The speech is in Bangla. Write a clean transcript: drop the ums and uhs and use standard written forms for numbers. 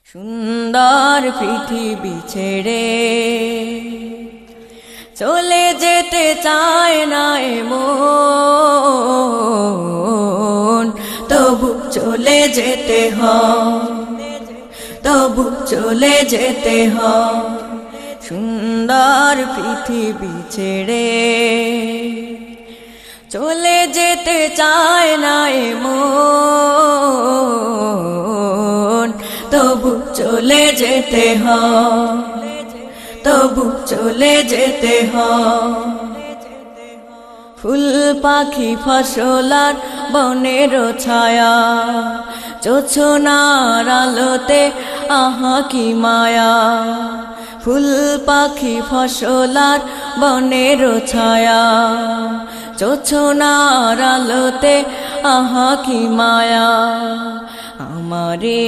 সুন্দর পৃথিবী ছেড়ে চলে যেতে চায় না মন, তবু চলে যেতে হয়, তবু চলে যেতে হয়। সুন্দর পৃথিবী ছেড়ে চলে যেতে চায় না মন, তবু চলে যেতে হয়, তবু চলে যেতে হয়। ফুল পাখি ফসলার বনের ছায়া, জোছনার আলোতে আহা কি মায়া। ফুল পাখি ফসলার বনের ছায়া, জোছনার আলোতে আহা কি মায়া। আমারে